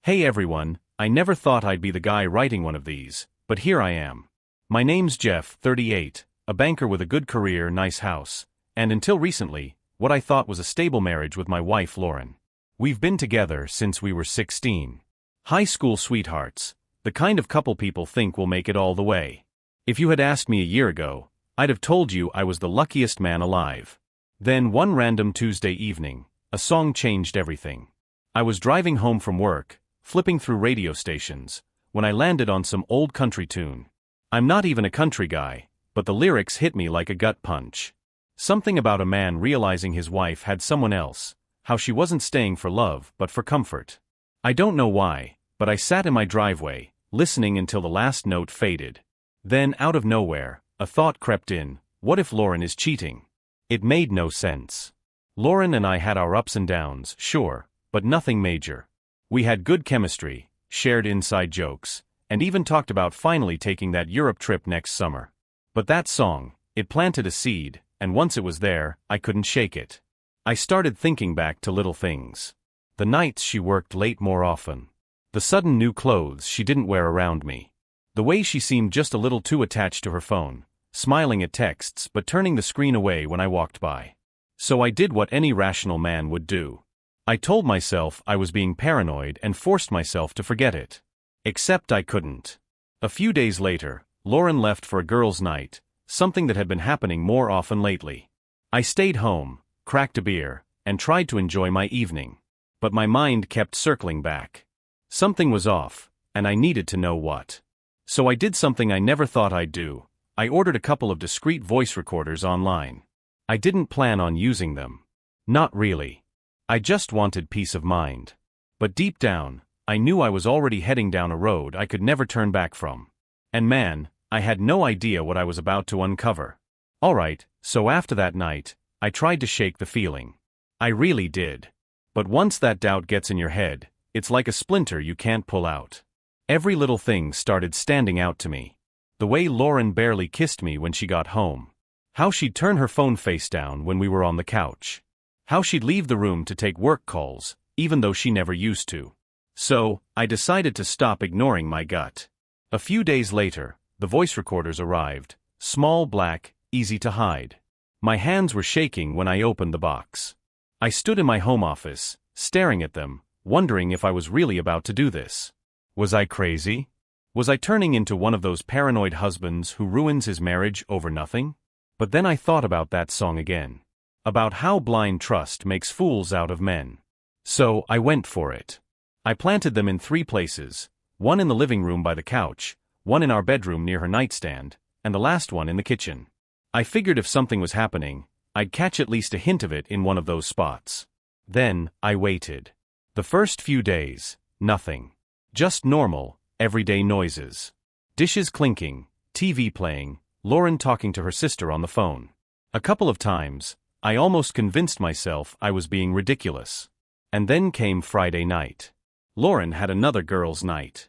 Hey everyone, I never thought I'd be the guy writing one of these, but here I am. My name's Jeff, 38, a banker with a good career, nice house, and until recently, what I thought was a stable marriage with my wife Lauren. We've been together since we were 16. High school sweethearts, the kind of couple people think will make it all the way. If you had asked me a year ago, I'd have told you I was the luckiest man alive. Then one random Tuesday evening, a song changed everything. I was driving home from work, flipping through radio stations, when I landed on some old country tune. I'm not even a country guy, but the lyrics hit me like a gut punch. Something about a man realizing his wife had someone else, how she wasn't staying for love but for comfort. I don't know why, but I sat in my driveway, listening until the last note faded. Then, out of nowhere, a thought crept in: what if Lauren is cheating? It made no sense. Lauren and I had our ups and downs, sure, but nothing major. We had good chemistry, shared inside jokes, and even talked about finally taking that Europe trip next summer. But that song, it planted a seed, and once it was there, I couldn't shake it. I started thinking back to little things. The nights she worked late more often. The sudden new clothes she didn't wear around me. The way she seemed just a little too attached to her phone, smiling at texts but turning the screen away when I walked by. So I did what any rational man would do. I told myself I was being paranoid and forced myself to forget it. Except I couldn't. A few days later, Lauren left for a girls' night, something that had been happening more often lately. I stayed home, cracked a beer, and tried to enjoy my evening. But my mind kept circling back. Something was off, and I needed to know what. So I did something I never thought I'd do. I ordered a couple of discreet voice recorders online. I didn't plan on using them. Not really. I just wanted peace of mind. But deep down, I knew I was already heading down a road I could never turn back from. And man, I had no idea what I was about to uncover. Alright, so after that night, I tried to shake the feeling. I really did. But once that doubt gets in your head, it's like a splinter you can't pull out. Every little thing started standing out to me. The way Lauren barely kissed me when she got home. How she'd turn her phone face down when we were on the couch. How she'd leave the room to take work calls, even though she never used to. So, I decided to stop ignoring my gut. A few days later, the voice recorders arrived, small, black, easy to hide. My hands were shaking when I opened the box. I stood in my home office, staring at them, wondering if I was really about to do this. Was I crazy? Was I turning into one of those paranoid husbands who ruins his marriage over nothing? But then I thought about that song again. About how blind trust makes fools out of men. So, I went for it. I planted them in 3 places, one in the living room by the couch, one in our bedroom near her nightstand, and the last one in the kitchen. I figured if something was happening, I'd catch at least a hint of it in one of those spots. Then, I waited. The first few days, nothing. Just normal, everyday noises. Dishes clinking, TV playing, Lauren talking to her sister on the phone. A couple of times, I almost convinced myself I was being ridiculous. And then came Friday night. Lauren had another girls' night.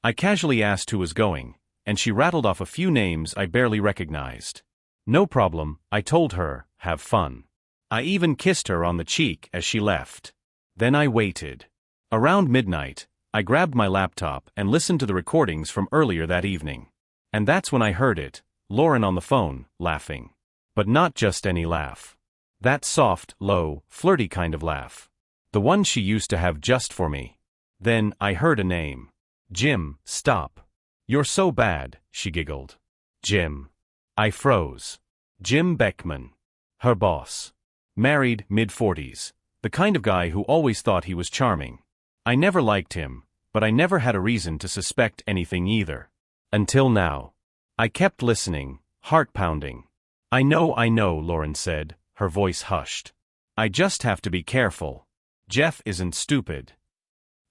I casually asked who was going, and she rattled off a few names I barely recognized. No problem, I told her, have fun. I even kissed her on the cheek as she left. Then I waited. Around midnight, I grabbed my laptop and listened to the recordings from earlier that evening. And that's when I heard it, Lauren on the phone, laughing. But not just any laugh. That soft, low, flirty kind of laugh. The one she used to have just for me. Then, I heard a name. Jim, stop. You're so bad, she giggled. Jim. I froze. Jim Beckman. Her boss. Married, mid-40s. The kind of guy who always thought he was charming. I never liked him, but I never had a reason to suspect anything either. Until now. I kept listening, heart pounding. I know, Lauren said, her voice hushed. I just have to be careful. Jeff isn't stupid.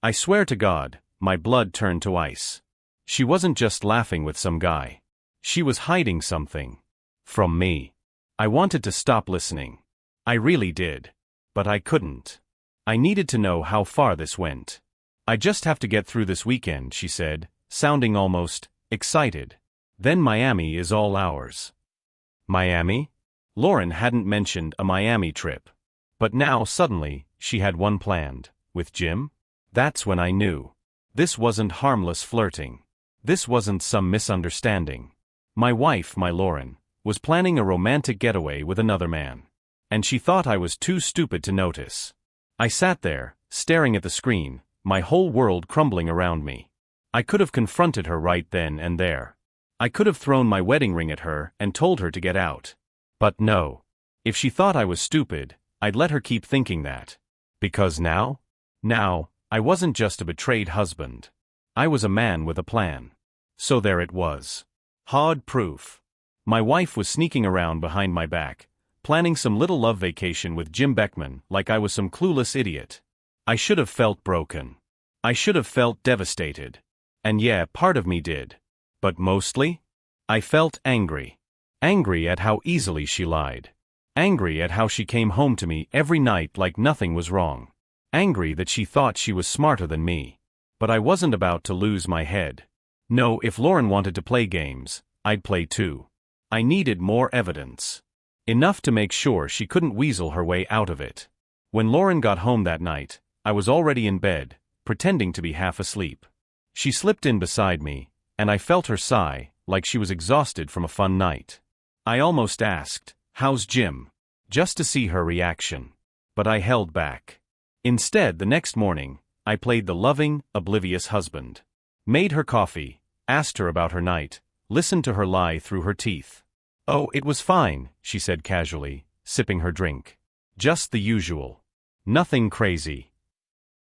I swear to God, my blood turned to ice. She wasn't just laughing with some guy. She was hiding something. From me. I wanted to stop listening. I really did. But I couldn't. I needed to know how far this went. I just have to get through this weekend, she said, sounding almost excited. Then Miami is all ours. Miami? Lauren hadn't mentioned a Miami trip. But now, suddenly, she had one planned. With Jim? That's when I knew. This wasn't harmless flirting. This wasn't some misunderstanding. My wife, my Lauren, was planning a romantic getaway with another man. And she thought I was too stupid to notice. I sat there, staring at the screen, my whole world crumbling around me. I could have confronted her right then and there. I could have thrown my wedding ring at her and told her to get out. But no. If she thought I was stupid, I'd let her keep thinking that. Because now, I wasn't just a betrayed husband. I was a man with a plan. So there it was. Hard proof. My wife was sneaking around behind my back, planning some little love vacation with Jim Beckman like I was some clueless idiot. I should have felt broken. I should have felt devastated. And yeah, part of me did. But mostly, I felt angry. Angry at how easily she lied. Angry at how she came home to me every night like nothing was wrong. Angry that she thought she was smarter than me. But I wasn't about to lose my head. No, if Lauren wanted to play games, I'd play too. I needed more evidence. Enough to make sure she couldn't weasel her way out of it. When Lauren got home that night, I was already in bed, pretending to be half asleep. She slipped in beside me, and I felt her sigh, like she was exhausted from a fun night. I almost asked, "How's Jim?" just to see her reaction. But I held back. Instead, the next morning, I played the loving, oblivious husband. Made her coffee, asked her about her night, listened to her lie through her teeth. "Oh, it was fine," she said casually, sipping her drink. "Just the usual. Nothing crazy."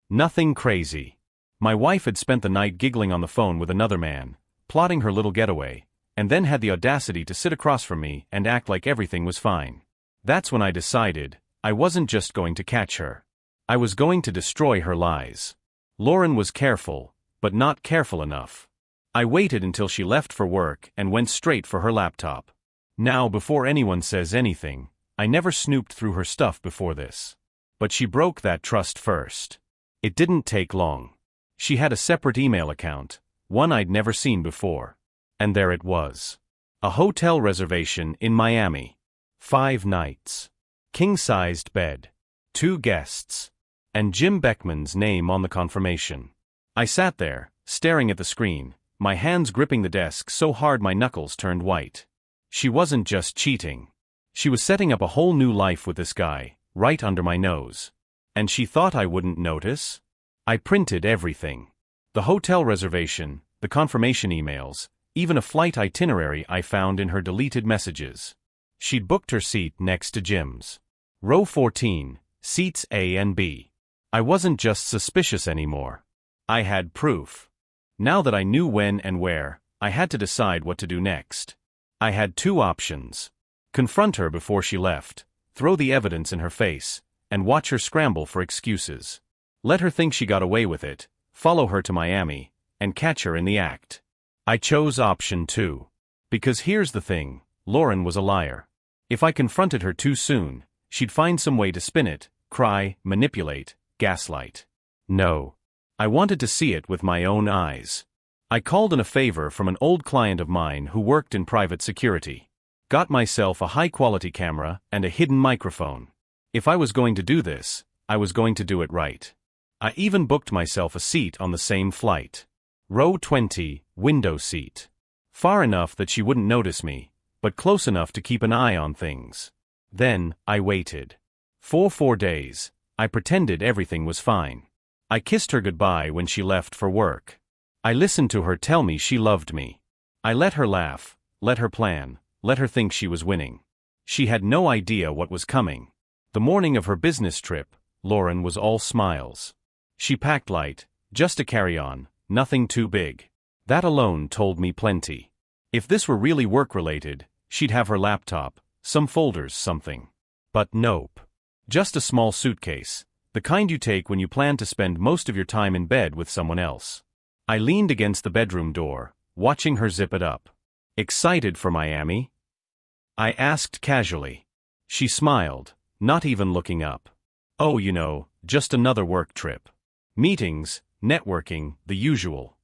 Nothing crazy. My wife had spent the night giggling on the phone with another man, plotting her little getaway, and then had the audacity to sit across from me and act like everything was fine. That's when I decided, I wasn't just going to catch her. I was going to destroy her lies. Lauren was careful, but not careful enough. I waited until she left for work and went straight for her laptop. Now, before anyone says anything, I never snooped through her stuff before this. But she broke that trust first. It didn't take long. She had a separate email account, one I'd never seen before. And there it was. A hotel reservation in Miami. 5 nights. King-sized bed. 2 guests. And Jim Beckman's name on the confirmation. I sat there, staring at the screen, my hands gripping the desk so hard my knuckles turned white. She wasn't just cheating. She was setting up a whole new life with this guy, right under my nose. And she thought I wouldn't notice? I printed everything. The hotel reservation, the confirmation emails, even a flight itinerary I found in her deleted messages. She'd booked her seat next to Jim's. Row 14, seats A and B. I wasn't just suspicious anymore. I had proof. Now that I knew when and where, I had to decide what to do next. I had 2 options. Confront her before she left, throw the evidence in her face, and watch her scramble for excuses. Let her think she got away with it, follow her to Miami, and catch her in the act. I chose option 2. Because here's the thing, Lauren was a liar. If I confronted her too soon, she'd find some way to spin it, cry, manipulate, gaslight. No. I wanted to see it with my own eyes. I called in a favor from an old client of mine who worked in private security. Got myself a high-quality camera and a hidden microphone. If I was going to do this, I was going to do it right. I even booked myself a seat on the same flight. Row 20, window seat. Far enough that she wouldn't notice me, but close enough to keep an eye on things. Then, I waited. For 4 days, I pretended everything was fine. I kissed her goodbye when she left for work. I listened to her tell me she loved me. I let her laugh, let her plan, let her think she was winning. She had no idea what was coming. The morning of her business trip, Lauren was all smiles. She packed light, just a carry-on, nothing too big. That alone told me plenty. If this were really work-related, she'd have her laptop, some folders, something. But nope. Just a small suitcase, the kind you take when you plan to spend most of your time in bed with someone else. I leaned against the bedroom door, watching her zip it up. Excited for Miami? I asked casually. She smiled, not even looking up. Oh, just another work trip. Meetings, networking, the usual.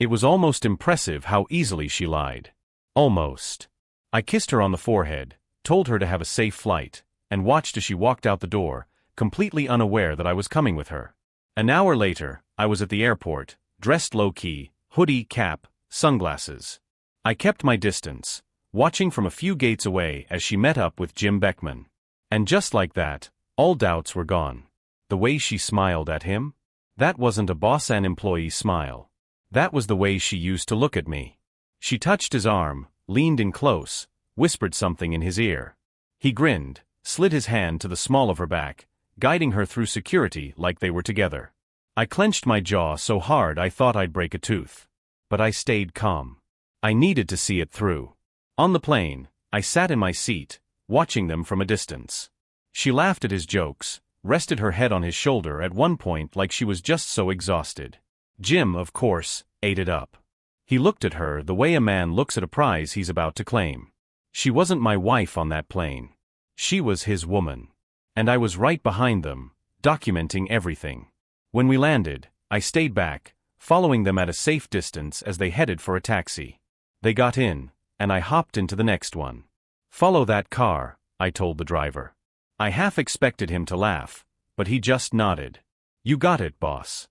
It was almost impressive how easily she lied. Almost. I kissed her on the forehead, told her to have a safe flight, and watched as she walked out the door, completely unaware that I was coming with her. An hour later, I was at the airport, dressed low-key, hoodie, cap, sunglasses. I kept my distance, watching from a few gates away as she met up with Jim Beckman. And just like that, all doubts were gone. The way she smiled at him? That wasn't a boss and employee smile. That was the way she used to look at me. She touched his arm, leaned in close, whispered something in his ear. He grinned, slid his hand to the small of her back, guiding her through security like they were together. I clenched my jaw so hard I thought I'd break a tooth. But I stayed calm. I needed to see it through. On the plane, I sat in my seat, watching them from a distance. She laughed at his jokes, rested her head on his shoulder at one point like she was just so exhausted. Jim, of course, ate it up. He looked at her the way a man looks at a prize he's about to claim. She wasn't my wife on that plane. She was his woman. And I was right behind them, documenting everything. When we landed, I stayed back, following them at a safe distance as they headed for a taxi. They got in, and I hopped into the next one. "Follow that car," I told the driver. I half expected him to laugh, but he just nodded. "You got it, boss."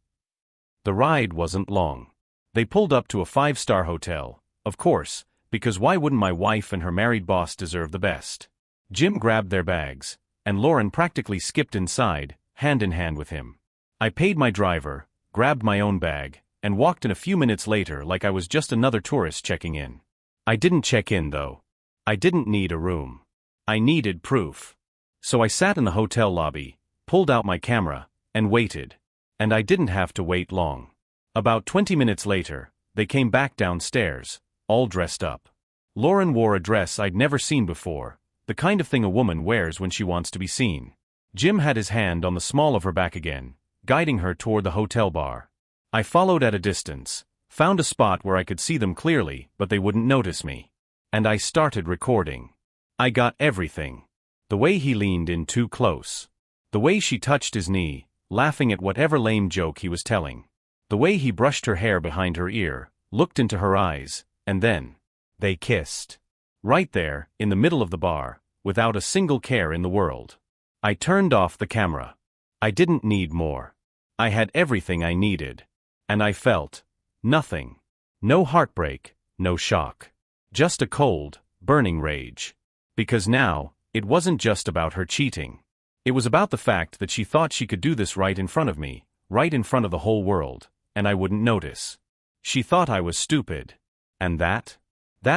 The ride wasn't long. They pulled up to a 5-star hotel, of course, because why wouldn't my wife and her married boss deserve the best? Jim grabbed their bags, and Lauren practically skipped inside, hand in hand with him. I paid my driver, grabbed my own bag, and walked in a few minutes later like I was just another tourist checking in. I didn't check in though. I didn't need a room. I needed proof. So I sat in the hotel lobby, pulled out my camera, and waited. And I didn't have to wait long. About 20 minutes later, they came back downstairs, all dressed up. Lauren wore a dress I'd never seen before, the kind of thing a woman wears when she wants to be seen. Jim had his hand on the small of her back again, guiding her toward the hotel bar. I followed at a distance, found a spot where I could see them clearly but they wouldn't notice me. And I started recording. I got everything. The way he leaned in too close. The way she touched his knee, laughing at whatever lame joke he was telling. The way he brushed her hair behind her ear, looked into her eyes, and then they kissed. Right there, in the middle of the bar, without a single care in the world. I turned off the camera. I didn't need more. I had everything I needed. And I felt nothing. No heartbreak, no shock. Just a cold, burning rage. Because now, it wasn't just about her cheating. It was about the fact that she thought she could do this right in front of me, right in front of the whole world, and I wouldn't notice. She thought I was stupid. And that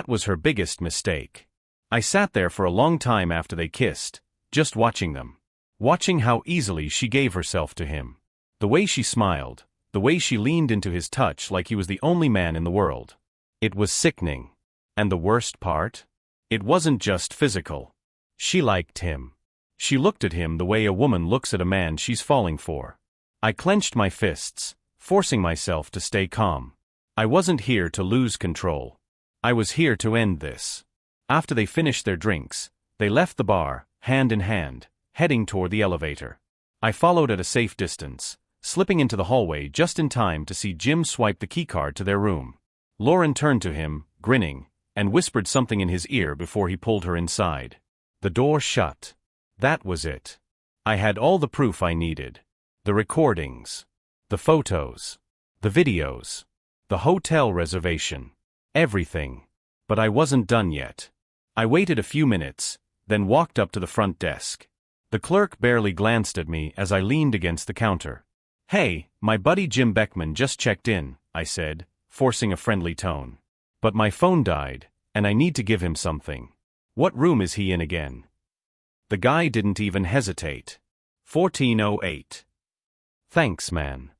was her biggest mistake. I sat there for a long time after they kissed, just watching them. Watching how easily she gave herself to him. The way she smiled, the way she leaned into his touch like he was the only man in the world. It was sickening. And the worst part? It wasn't just physical. She liked him. She looked at him the way a woman looks at a man she's falling for. I clenched my fists, forcing myself to stay calm. I wasn't here to lose control. I was here to end this. After they finished their drinks, they left the bar, hand in hand, heading toward the elevator. I followed at a safe distance, slipping into the hallway just in time to see Jim swipe the keycard to their room. Lauren turned to him, grinning, and whispered something in his ear before he pulled her inside. The door shut. That was it. I had all the proof I needed. The recordings. The photos. The videos. The hotel reservation. Everything. But I wasn't done yet. I waited a few minutes, then walked up to the front desk. The clerk barely glanced at me as I leaned against the counter. "Hey, my buddy Jim Beckman just checked in," I said, forcing a friendly tone. "But my phone died, and I need to give him something. What room is he in again?" The guy didn't even hesitate. 1408. "Thanks, man."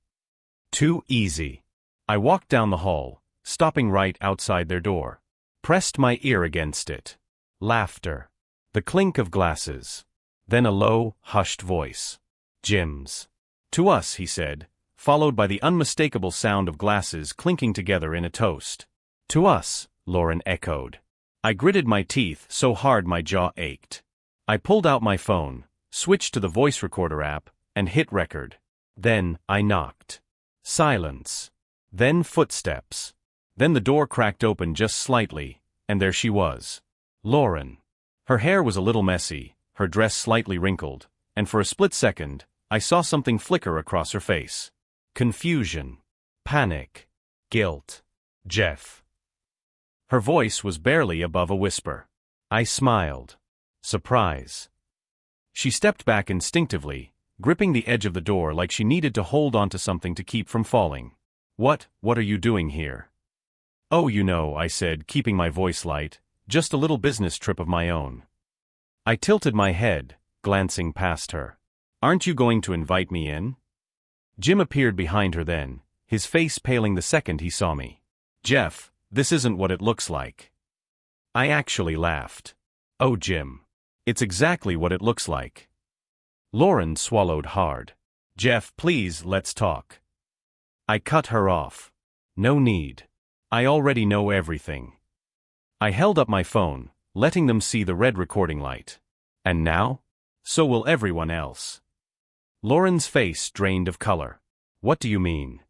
Too easy. I walked down the hall, stopping right outside their door. Pressed my ear against it. Laughter. The clink of glasses. Then a low, hushed voice. "Jim's." "To us," he said, followed by the unmistakable sound of glasses clinking together in a toast. "To us," Lauren echoed. I gritted my teeth so hard my jaw ached. I pulled out my phone, switched to the voice recorder app, and hit record. Then I knocked. Silence. Then footsteps. Then the door cracked open just slightly, and there she was. Lauren. Her hair was a little messy, her dress slightly wrinkled, and for a split second, I saw something flicker across her face. confusion, panic, guilt. Jeff. Her voice was barely above a whisper. I smiled. Surprise. She stepped back instinctively, gripping the edge of the door like she needed to hold onto something to keep from falling. What are you doing here? Oh, I said, keeping my voice light, just a little business trip of my own. I tilted my head, glancing past her. Aren't you going to invite me in? Jim appeared behind her then, his face paling the second he saw me. Jeff, this isn't what it looks like. I actually laughed. Oh, Jim. It's exactly what it looks like. Lauren swallowed hard. Jeff, please, let's talk. I cut her off. No need. I already know everything. I held up my phone, letting them see the red recording light. And now? So will everyone else. Lauren's face drained of color. What do you mean?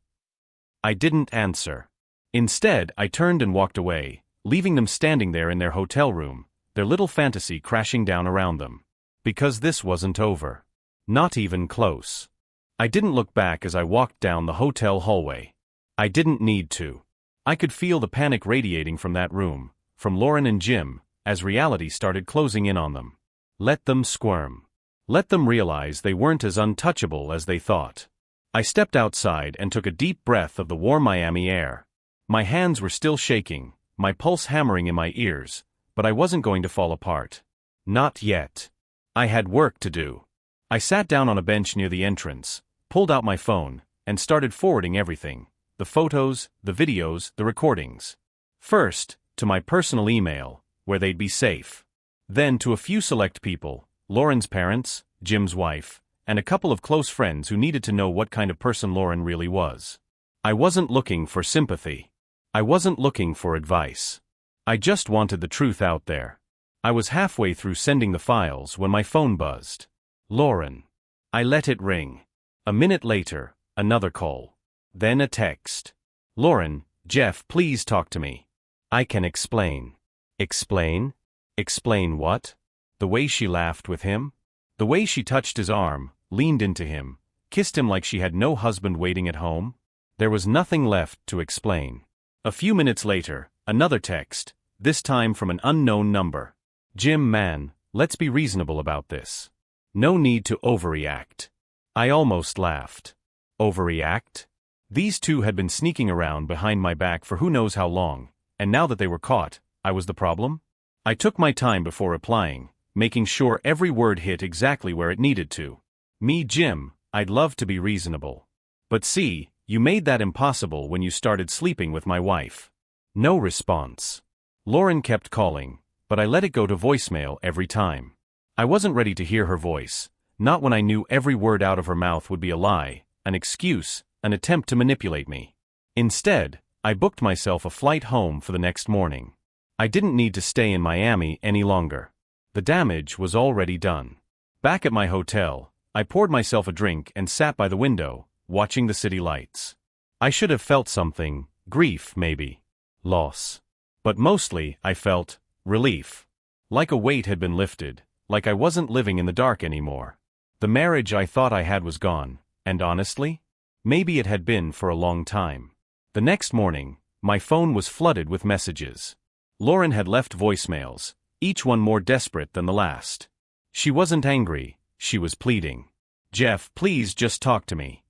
I didn't answer. Instead, I turned and walked away, leaving them standing there in their hotel room, their little fantasy crashing down around them. Because this wasn't over. Not even close. I didn't look back as I walked down the hotel hallway. I didn't need to. I could feel the panic radiating from that room, from Lauren and Jim, as reality started closing in on them. Let them squirm. Let them realize they weren't as untouchable as they thought. I stepped outside and took a deep breath of the warm Miami air. My hands were still shaking, my pulse hammering in my ears, but I wasn't going to fall apart. Not yet. I had work to do. I sat down on a bench near the entrance, pulled out my phone, and started forwarding everything. The photos, the videos, the recordings. First, to my personal email, where they'd be safe. Then to a few select people, Lauren's parents, Jim's wife, and a couple of close friends who needed to know what kind of person Lauren really was. I wasn't looking for sympathy. I wasn't looking for advice. I just wanted the truth out there. I was halfway through sending the files when my phone buzzed. Lauren. I let it ring. A minute later, another call. Then a text. Lauren, Jeff, please talk to me. I can explain. Explain? Explain what? The way she laughed with him? The way she touched his arm, leaned into him, kissed him like she had no husband waiting at home? There was nothing left to explain. A few minutes later, another text, this time from an unknown number. Jim, man, let's be reasonable about this. No need to overreact. I almost laughed. Overreact? These two had been sneaking around behind my back for who knows how long, and now that they were caught, I was the problem? I took my time before replying, making sure every word hit exactly where it needed to. Me, Jim, I'd love to be reasonable. But see, you made that impossible when you started sleeping with my wife. No response. Lauren kept calling, but I let it go to voicemail every time. I wasn't ready to hear her voice, not when I knew every word out of her mouth would be a lie, an excuse, an attempt to manipulate me. Instead, I booked myself a flight home for the next morning. I didn't need to stay in Miami any longer. The damage was already done. Back at my hotel, I poured myself a drink and sat by the window, watching the city lights. I should have felt something, grief maybe, loss. But mostly, I felt relief. Like a weight had been lifted, like I wasn't living in the dark anymore. The marriage I thought I had was gone, and honestly, maybe it had been for a long time. The next morning, my phone was flooded with messages. Lauren had left voicemails, each one more desperate than the last. She wasn't angry, she was pleading. Jeff, please just talk to me.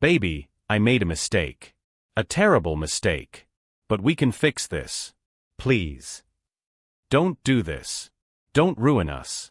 Baby, I made a mistake. A terrible mistake. But we can fix this. Please. Don't do this. Don't ruin us.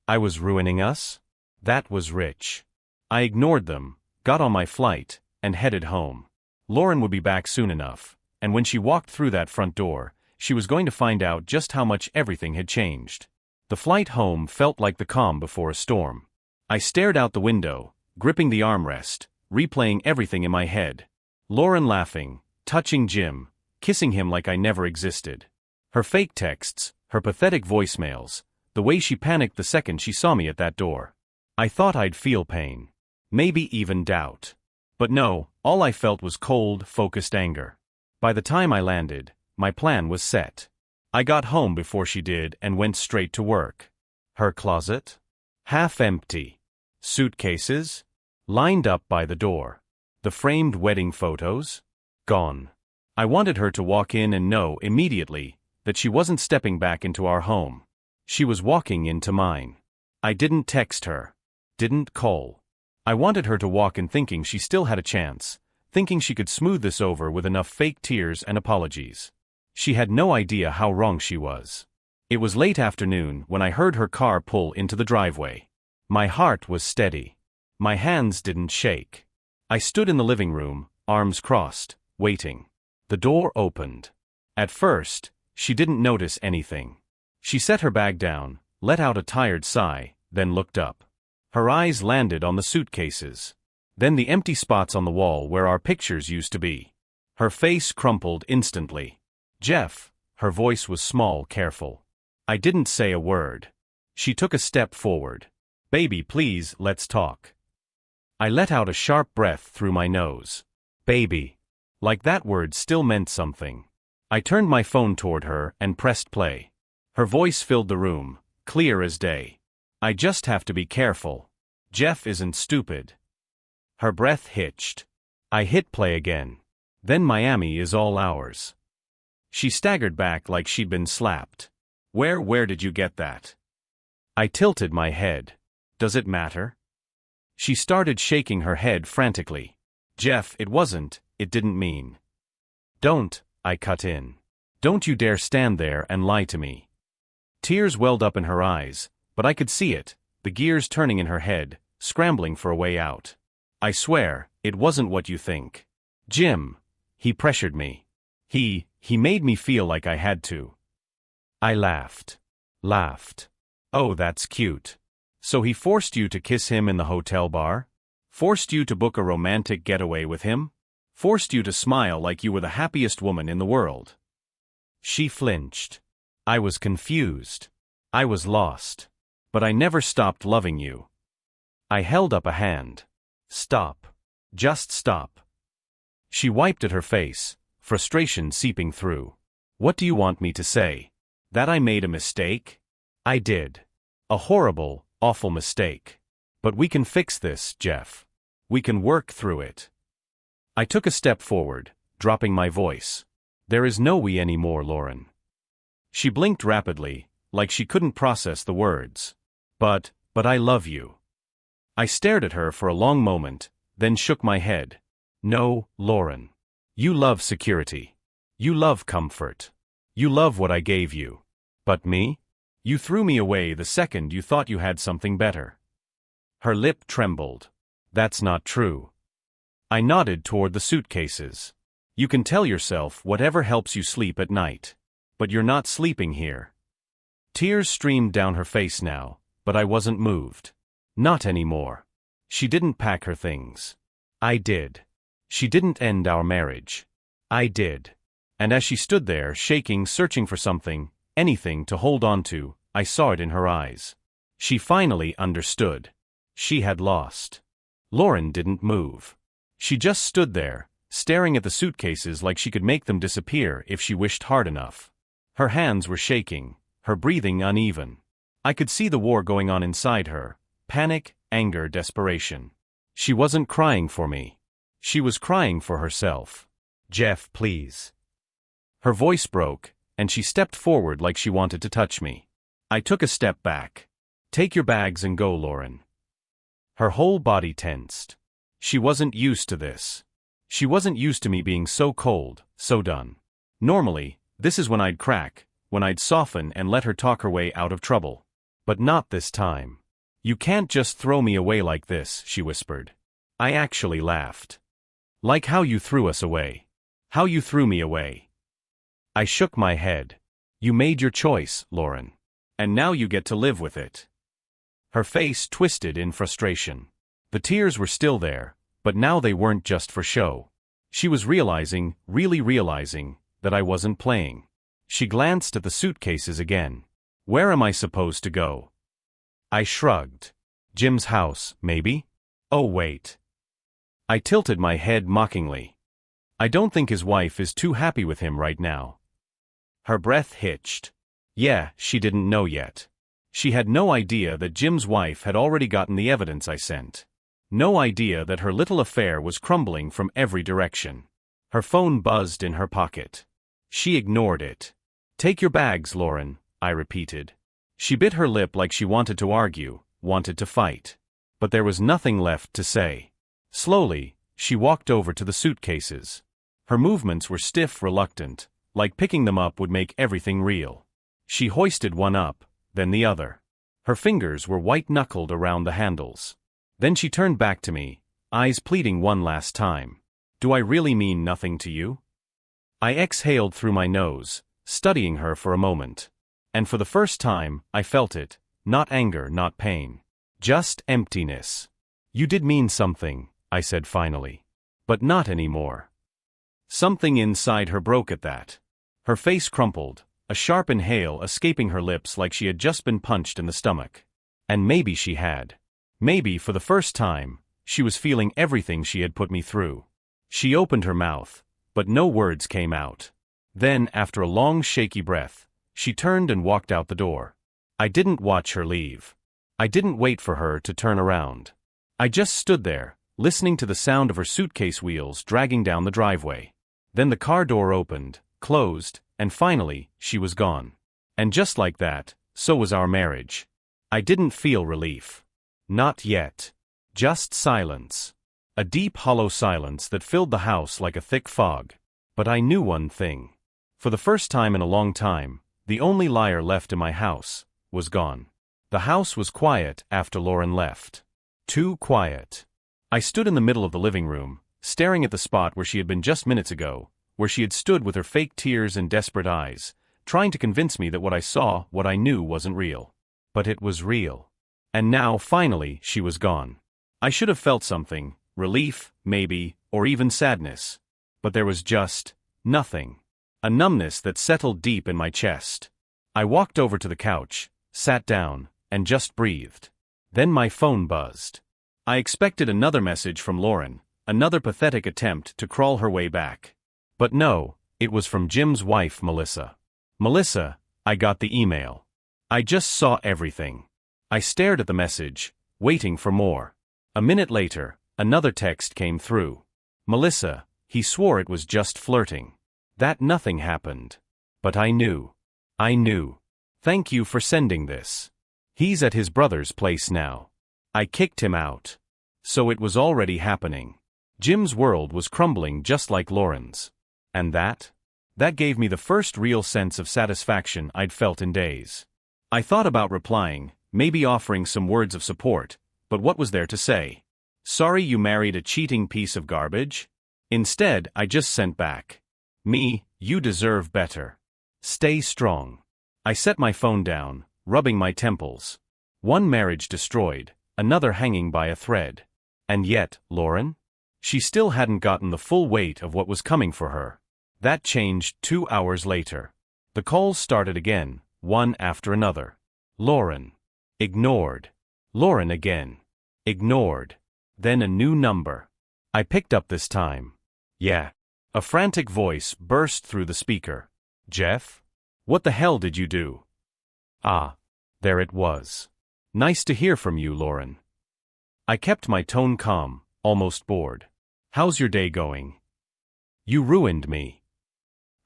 I was ruining us? That was rich. I ignored them, got on my flight, and headed home. Lauren would be back soon enough, and when she walked through that front door, she was going to find out just how much everything had changed. The flight home felt like the calm before a storm. I stared out the window, gripping the armrest, replaying everything in my head. Lauren laughing, touching Jim, kissing him like I never existed. Her fake texts, her pathetic voicemails, the way she panicked the second she saw me at that door. I thought I'd feel pain. Maybe even doubt. But no, all I felt was cold, focused anger. By the time I landed, my plan was set. I got home before she did and went straight to work. Her closet? Half empty. Suitcases? Lined up by the door. The framed wedding photos? Gone. I wanted her to walk in and know immediately that she wasn't stepping back into our home. She was walking into mine. I didn't text her. Didn't call. I wanted her to walk in thinking she still had a chance, thinking she could smooth this over with enough fake tears and apologies. She had no idea how wrong she was. It was late afternoon when I heard her car pull into the driveway. My heart was steady. My hands didn't shake. I stood in the living room, arms crossed, waiting. The door opened. At first, she didn't notice anything. She set her bag down, let out a tired sigh, then looked up. Her eyes landed on the suitcases. Then the empty spots on the wall where our pictures used to be. Her face crumpled instantly. Jeff, her voice was small, careful. I didn't say a word. She took a step forward. Baby, please, let's talk. I let out a sharp breath through my nose. Baby. Like that word still meant something. I turned my phone toward her and pressed play. Her voice filled the room, clear as day. I just have to be careful. Jeff isn't stupid. Her breath hitched. I hit play again. Then Miami is all ours. She staggered back like she'd been slapped. Where did you get that? I tilted my head. Does it matter? She started shaking her head frantically. Jeff, it didn't mean. Don't, I cut in. Don't you dare stand there and lie to me. Tears welled up in her eyes, but I could see it, the gears turning in her head, scrambling for a way out. I swear, it wasn't what you think. Jim. He pressured me. He made me feel like I had to. I laughed. Oh, that's cute. So he forced you to kiss him in the hotel bar? Forced you to book a romantic getaway with him? Forced you to smile like you were the happiest woman in the world? She flinched. I was confused. I was lost. But I never stopped loving you. I held up a hand. Stop. Just stop. She wiped at her face, frustration seeping through. What do you want me to say? That I made a mistake? I did. A horrible, awful mistake. But we can fix this, Jeff. We can work through it. I took a step forward, dropping my voice. There is no we anymore, Lauren. She blinked rapidly, like she couldn't process the words. But I love you. I stared at her for a long moment, then shook my head. No, Lauren. You love security. You love comfort. You love what I gave you. But me? You threw me away the second you thought you had something better. Her lip trembled. That's not true. I nodded toward the suitcases. You can tell yourself whatever helps you sleep at night. But you're not sleeping here. Tears streamed down her face now, but I wasn't moved. Not anymore. She didn't pack her things. I did. She didn't end our marriage. I did. And as she stood there, shaking, searching for something, anything to hold on to, I saw it in her eyes. She finally understood. She had lost. Lauren didn't move. She just stood there, staring at the suitcases like she could make them disappear if she wished hard enough. Her hands were shaking, her breathing uneven. I could see the war going on inside her, panic, anger, desperation. She wasn't crying for me. She was crying for herself. Jeff, please. Her voice broke, and she stepped forward like she wanted to touch me. I took a step back. Take your bags and go, Lauren. Her whole body tensed. She wasn't used to this. She wasn't used to me being so cold, so done. Normally, this is when I'd crack, when I'd soften and let her talk her way out of trouble. But not this time. You can't just throw me away like this, she whispered. I actually laughed. Like how you threw us away. How you threw me away. I shook my head. You made your choice, Lauren. And now you get to live with it. Her face twisted in frustration. The tears were still there, but now they weren't just for show. She was realizing, really realizing, that I wasn't playing. She glanced at the suitcases again. Where am I supposed to go? I shrugged. Jim's house, maybe? Oh wait. I tilted my head mockingly. I don't think his wife is too happy with him right now. Her breath hitched. Yeah, she didn't know yet. She had no idea that Jim's wife had already gotten the evidence I sent. No idea that her little affair was crumbling from every direction. Her phone buzzed in her pocket. She ignored it. "Take your bags, Lauren," I repeated. She bit her lip like she wanted to argue, wanted to fight. But there was nothing left to say. Slowly, she walked over to the suitcases. Her movements were stiff, reluctant, like picking them up would make everything real. She hoisted one up, then the other. Her fingers were white-knuckled around the handles. Then she turned back to me, eyes pleading one last time. "Do I really mean nothing to you?" I exhaled through my nose, studying her for a moment. And for the first time, I felt it, not anger, not pain. Just emptiness. "You did mean something," I said finally. "But not anymore." Something inside her broke at that. Her face crumpled, a sharp inhale escaping her lips like she had just been punched in the stomach. And maybe she had. Maybe, for the first time, she was feeling everything she had put me through. She opened her mouth, but no words came out. Then, after a long shaky breath, she turned and walked out the door. I didn't watch her leave. I didn't wait for her to turn around. I just stood there, listening to the sound of her suitcase wheels dragging down the driveway. Then the car door opened, closed, and finally, she was gone. And just like that, so was our marriage. I didn't feel relief. Not yet. Just silence. A deep, hollow silence that filled the house like a thick fog. But I knew one thing. For the first time in a long time, the only liar left in my house was gone. The house was quiet after Lauren left. Too quiet. I stood in the middle of the living room, staring at the spot where she had been just minutes ago, where she had stood with her fake tears and desperate eyes, trying to convince me that what I saw, what I knew, wasn't real. But it was real. And now, finally, she was gone. I should have felt something, relief, maybe, or even sadness. But there was just nothing. A numbness that settled deep in my chest. I walked over to the couch, sat down, and just breathed. Then my phone buzzed. I expected another message from Lauren, another pathetic attempt to crawl her way back. But no, it was from Jim's wife, Melissa. "Melissa, I got the email. I just saw everything." I stared at the message, waiting for more. A minute later, another text came through. "Melissa, he swore it was just flirting. That nothing happened. But I knew. I knew. Thank you for sending this. He's at his brother's place now. I kicked him out." So it was already happening. Jim's world was crumbling just like Lauren's. And that gave me the first real sense of satisfaction I'd felt in days. I thought about replying, maybe offering some words of support, but what was there to say? "Sorry you married a cheating piece of garbage?" Instead, I just sent back, "Me, you deserve better. Stay strong." I set my phone down, rubbing my temples. One marriage destroyed, another hanging by a thread. And yet, Lauren? She still hadn't gotten the full weight of what was coming for her. That changed 2 hours later. The calls started again, one after another. Lauren. Ignored. Lauren again. Ignored. Then a new number. I picked up this time. "Yeah." A frantic voice burst through the speaker. "Jeff? What the hell did you do?" Ah, there it was. "Nice to hear from you, Lauren." I kept my tone calm, almost bored. "How's your day going?" "You ruined me."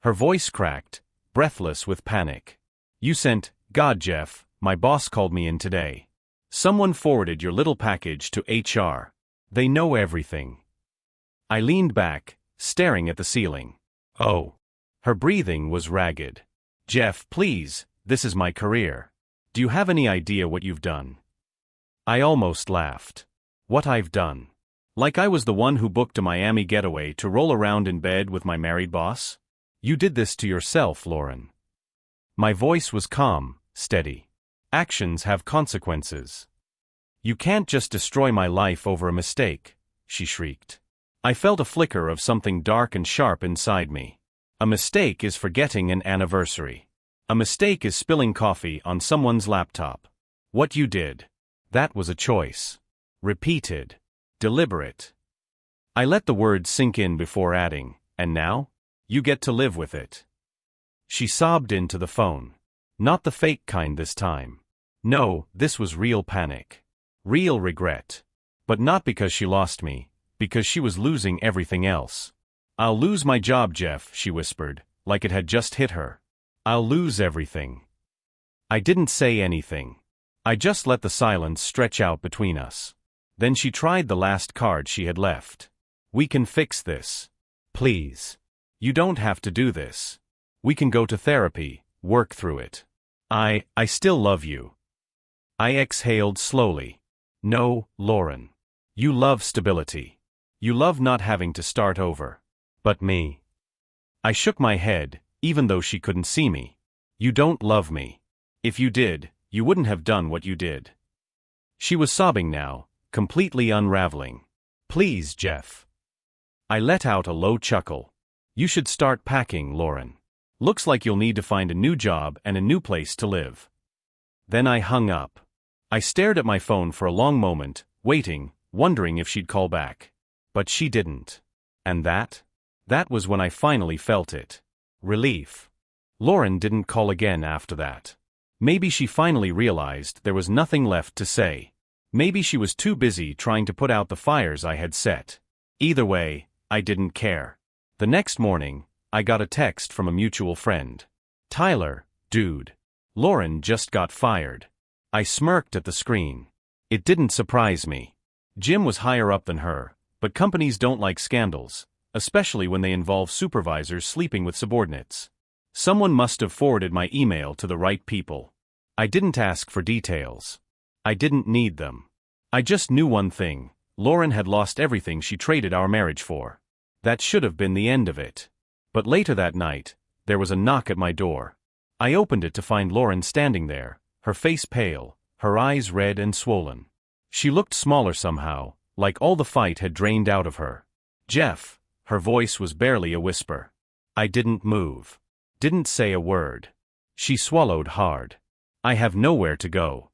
Her voice cracked, breathless with panic. "You sent, God, Jeff, my boss called me in today. Someone forwarded your little package to HR. They know everything." I leaned back, staring at the ceiling. "Oh." Her breathing was ragged. "Jeff, please, this is my career. Do you have any idea what you've done?" I almost laughed. What I've done? Like I was the one who booked a Miami getaway to roll around in bed with my married boss? "You did this to yourself, Lauren." My voice was calm, steady. "Actions have consequences. You can't just destroy my life over a mistake," she shrieked. I felt a flicker of something dark and sharp inside me. A mistake is forgetting an anniversary. A mistake is spilling coffee on someone's laptop. What you did, that was a choice. Repeated. Deliberate. I let the words sink in before adding, "And now? You get to live with it." She sobbed into the phone. Not the fake kind this time. No, this was real panic. Real regret. But not because she lost me, because she was losing everything else. "I'll lose my job, Jeff," she whispered, like it had just hit her. "I'll lose everything." I didn't say anything. I just let the silence stretch out between us. Then she tried the last card she had left. "We can fix this. Please. You don't have to do this. We can go to therapy, work through it. I still love you." I exhaled slowly. "No, Lauren. You love stability. You love not having to start over. But me." I shook my head, even though she couldn't see me. "You don't love me. If you did, you wouldn't have done what you did." She was sobbing now, completely unraveling. "Please, Jeff." I let out a low chuckle. "You should start packing, Lauren. Looks like you'll need to find a new job and a new place to live." Then I hung up. I stared at my phone for a long moment, waiting, wondering if she'd call back. But she didn't. And that was when I finally felt it. Relief. Lauren didn't call again after that. Maybe she finally realized there was nothing left to say. Maybe she was too busy trying to put out the fires I had set. Either way, I didn't care. The next morning, I got a text from a mutual friend. "Tyler, dude. Lauren just got fired." I smirked at the screen. It didn't surprise me. Jim was higher up than her, but companies don't like scandals, especially when they involve supervisors sleeping with subordinates. Someone must have forwarded my email to the right people. I didn't ask for details. I didn't need them. I just knew one thing: Lauren had lost everything she traded our marriage for. That should have been the end of it. But later that night, there was a knock at my door. I opened it to find Lauren standing there, her face pale, her eyes red and swollen. She looked smaller somehow, like all the fight had drained out of her. "Jeff," her voice was barely a whisper. I didn't move. Didn't say a word. She swallowed hard. "I have nowhere to go."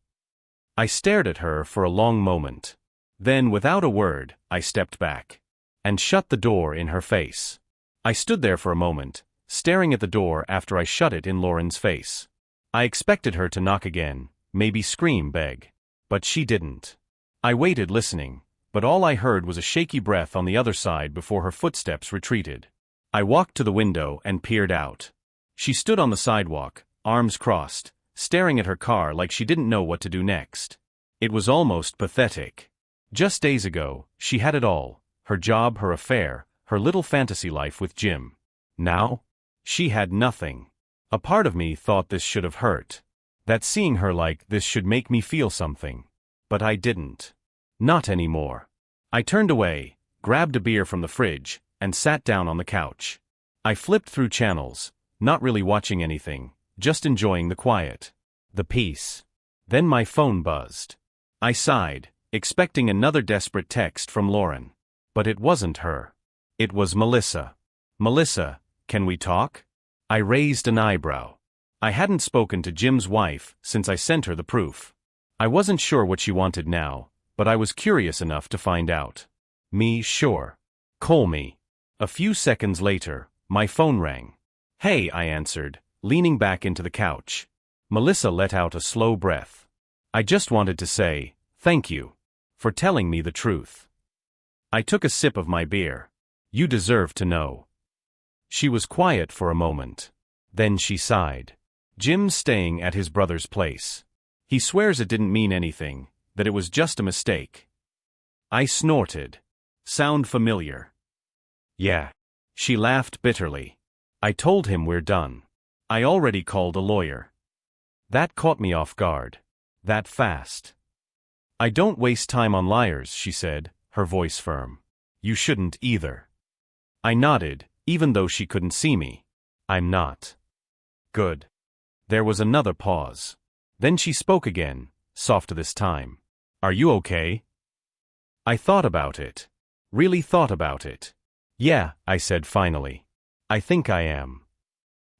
I stared at her for a long moment. Then, without a word, I stepped back and shut the door in her face. I stood there for a moment, staring at the door after I shut it in Lauren's face. I expected her to knock again, maybe scream, beg. But she didn't. I waited listening, but all I heard was a shaky breath on the other side before her footsteps retreated. I walked to the window and peered out. She stood on the sidewalk, arms crossed, staring at her car like she didn't know what to do next. It was almost pathetic. Just days ago, she had it all: her job, her affair, her little fantasy life with Jim. Now, she had nothing. A part of me thought this should have hurt. That seeing her like this should make me feel something. But I didn't. Not anymore. I turned away, grabbed a beer from the fridge, and sat down on the couch. I flipped through channels, not really watching anything, just enjoying the quiet. The peace. Then my phone buzzed. I sighed, expecting another desperate text from Lauren. But it wasn't her. It was Melissa. "Melissa, can we talk?" I raised an eyebrow. I hadn't spoken to Jim's wife since I sent her the proof. I wasn't sure what she wanted now, but I was curious enough to find out. "Me, sure. Call me." A few seconds later, my phone rang. "Hey," I answered, leaning back into the couch. Melissa let out a slow breath. "I just wanted to say, thank you for telling me the truth." I took a sip of my beer. "You deserve to know." She was quiet for a moment. Then she sighed. "Jim's staying at his brother's place. He swears it didn't mean anything, that it was just a mistake." I snorted. "Sound familiar?" "Yeah." She laughed bitterly. "I told him we're done. I already called a lawyer." That caught me off guard. That fast. "I don't waste time on liars," she said, her voice firm. "You shouldn't either." I nodded, even though she couldn't see me. "I'm not." "Good." There was another pause. Then she spoke again, softer this time. "Are you okay?" I thought about it. Really thought about it. "Yeah," I said finally. "I think I am."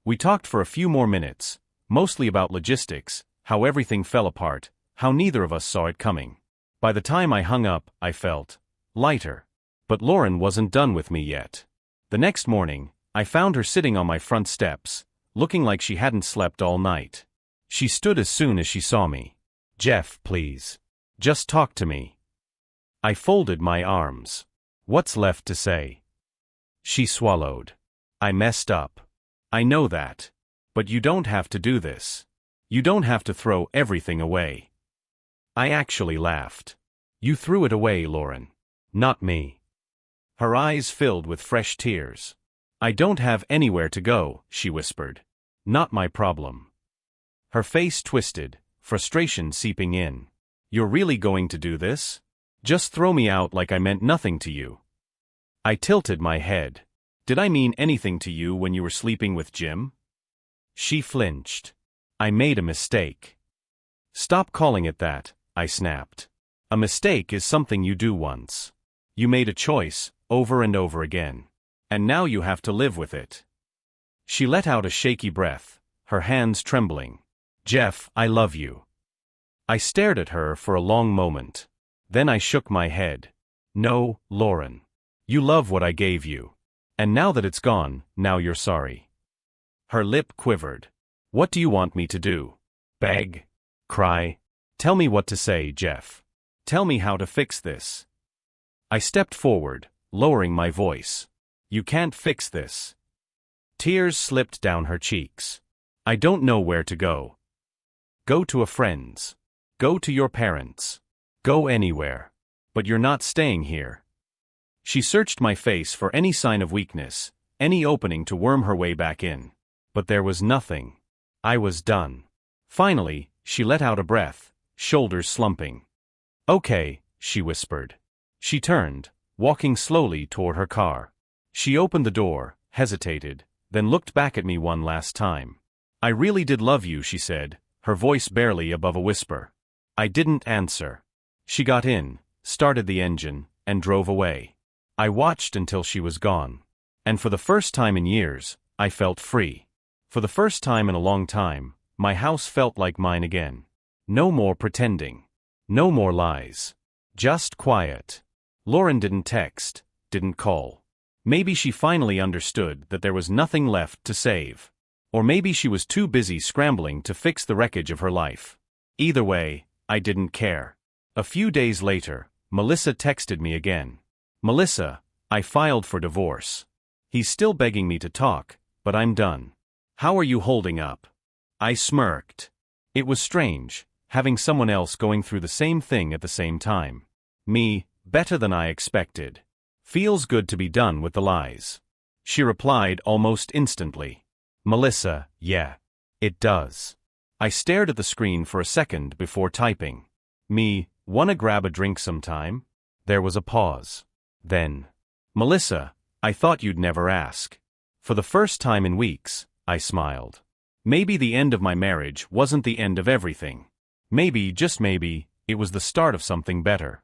We talked for a few more minutes, mostly about logistics, how everything fell apart, how neither of us saw it coming. By the time I hung up, I felt lighter. But Lauren wasn't done with me yet. The next morning, I found her sitting on my front steps, looking like she hadn't slept all night. She stood as soon as she saw me. "Jeff, please. Just talk to me." I folded my arms. What's left to say? She swallowed. I messed up. I know that. But you don't have to do this. You don't have to throw everything away. I actually laughed. You threw it away, Lauren. Not me. Her eyes filled with fresh tears. I don't have anywhere to go, she whispered. Not my problem. Her face twisted, frustration seeping in. You're really going to do this? Just throw me out like I meant nothing to you. I tilted my head. Did I mean anything to you when you were sleeping with Jim? She flinched. I made a mistake. Stop calling it that, I snapped. A mistake is something you do once. You made a choice, over and over again. And now you have to live with it. She let out a shaky breath, her hands trembling. Jeff, I love you. I stared at her for a long moment. Then I shook my head. No, Lauren. You love what I gave you. And now that it's gone, now you're sorry. Her lip quivered. What do you want me to do? Beg? Cry? Tell me what to say, Jeff. Tell me how to fix this. I stepped forward, lowering my voice. You can't fix this. Tears slipped down her cheeks. I don't know where to go. Go to a friend's. Go to your parents'. Go anywhere. But you're not staying here. She searched my face for any sign of weakness, any opening to worm her way back in. But there was nothing. I was done. Finally, she let out a breath, shoulders slumping. Okay, she whispered. She turned, walking slowly toward her car. She opened the door, hesitated, then looked back at me one last time. I really did love you, she said, her voice barely above a whisper. I didn't answer. She got in, started the engine, and drove away. I watched until she was gone. And for the first time in years, I felt free. For the first time in a long time, my house felt like mine again. No more pretending. No more lies. Just quiet. Lauren didn't text, didn't call. Maybe she finally understood that there was nothing left to save. Or maybe she was too busy scrambling to fix the wreckage of her life. Either way, I didn't care. A few days later, Melissa texted me again. Melissa, I filed for divorce. He's still begging me to talk, but I'm done. How are you holding up? I smirked. It was strange, having someone else going through the same thing at the same time. Me, better than I expected. Feels good to be done with the lies. She replied almost instantly. Melissa, yeah. It does. I stared at the screen for a second before typing. Me, wanna grab a drink sometime? There was a pause. Then, Melissa, I thought you'd never ask. For the first time in weeks, I smiled. Maybe the end of my marriage wasn't the end of everything. Maybe, just maybe, it was the start of something better.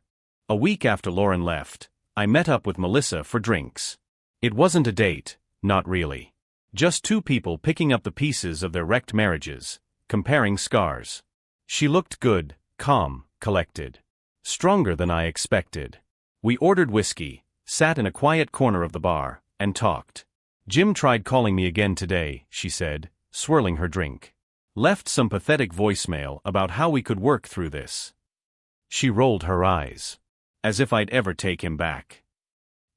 A week after Lauren left, I met up with Melissa for drinks. It wasn't a date, not really. Just two people picking up the pieces of their wrecked marriages, comparing scars. She looked good, calm, collected. Stronger than I expected. We ordered whiskey, sat in a quiet corner of the bar, and talked. Jim tried calling me again today, she said, swirling her drink. Left some pathetic voicemail about how we could work through this. She rolled her eyes. As if I'd ever take him back.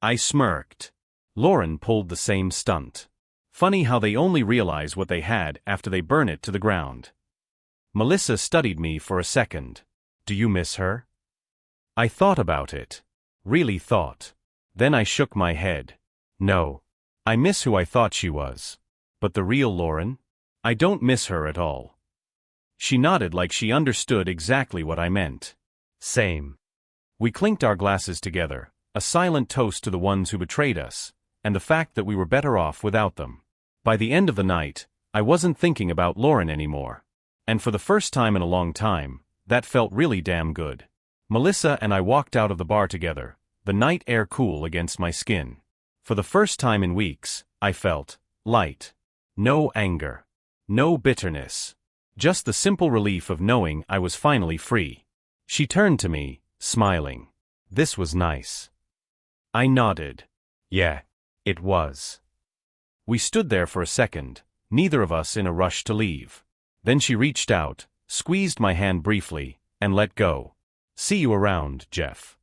I smirked. Lauren pulled the same stunt. Funny how they only realize what they had after they burn it to the ground. Melissa studied me for a second. Do you miss her? I thought about it. Really thought. Then I shook my head. No. I miss who I thought she was. But the real Lauren? I don't miss her at all. She nodded like she understood exactly what I meant. Same. We clinked our glasses together, a silent toast to the ones who betrayed us, and the fact that we were better off without them. By the end of the night, I wasn't thinking about Lauren anymore. And for the first time in a long time, that felt really damn good. Melissa and I walked out of the bar together, the night air cool against my skin. For the first time in weeks, I felt light. No anger. No bitterness. Just the simple relief of knowing I was finally free. She turned to me, smiling. This was nice. I nodded. Yeah, it was. We stood there for a second, neither of us in a rush to leave. Then she reached out, squeezed my hand briefly, and let go. See you around, Jeff.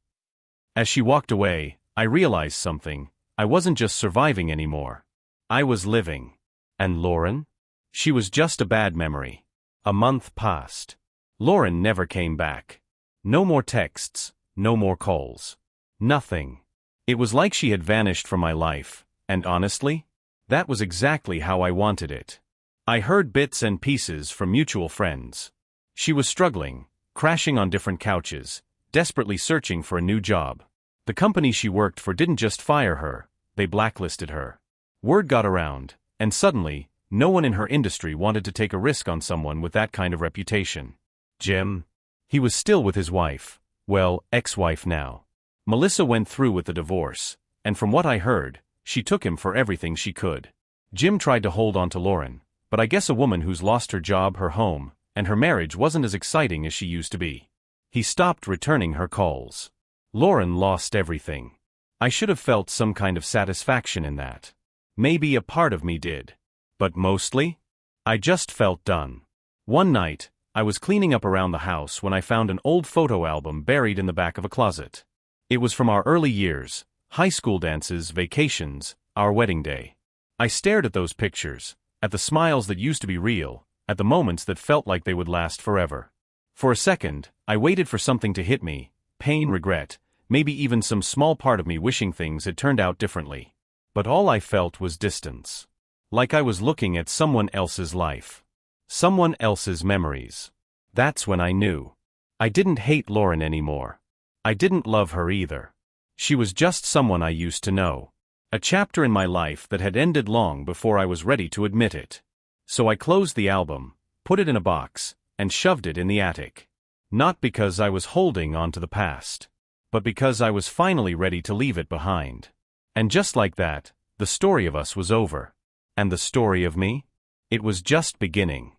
As she walked away, I realized something. I wasn't just surviving anymore. I was living. And Lauren? She was just a bad memory. A month passed. Lauren never came back. No more texts, no more calls. Nothing. It was like she had vanished from my life, and honestly, that was exactly how I wanted it. I heard bits and pieces from mutual friends. She was struggling, crashing on different couches, desperately searching for a new job. The company she worked for didn't just fire her, they blacklisted her. Word got around, and suddenly, no one in her industry wanted to take a risk on someone with that kind of reputation. Jim? He was still with his wife. Well, ex-wife now. Melissa went through with the divorce, and from what I heard, she took him for everything she could. Jim tried to hold on to Lauren, but I guess a woman who's lost her job, her home, and her marriage wasn't as exciting as she used to be. He stopped returning her calls. Lauren lost everything. I should have felt some kind of satisfaction in that. Maybe a part of me did. But mostly, I just felt done. One night, I was cleaning up around the house when I found an old photo album buried in the back of a closet. It was from our early years, high school dances, vacations, our wedding day. I stared at those pictures, at the smiles that used to be real, at the moments that felt like they would last forever. For a second, I waited for something to hit me, pain, regret, maybe even some small part of me wishing things had turned out differently. But all I felt was distance. Like I was looking at someone else's life. Someone else's memories. That's when I knew. I didn't hate Lauren anymore. I didn't love her either. She was just someone I used to know. A chapter in my life that had ended long before I was ready to admit it. So I closed the album, put it in a box, and shoved it in the attic. Not because I was holding on to the past, but because I was finally ready to leave it behind. And just like that, the story of us was over. And the story of me? It was just beginning.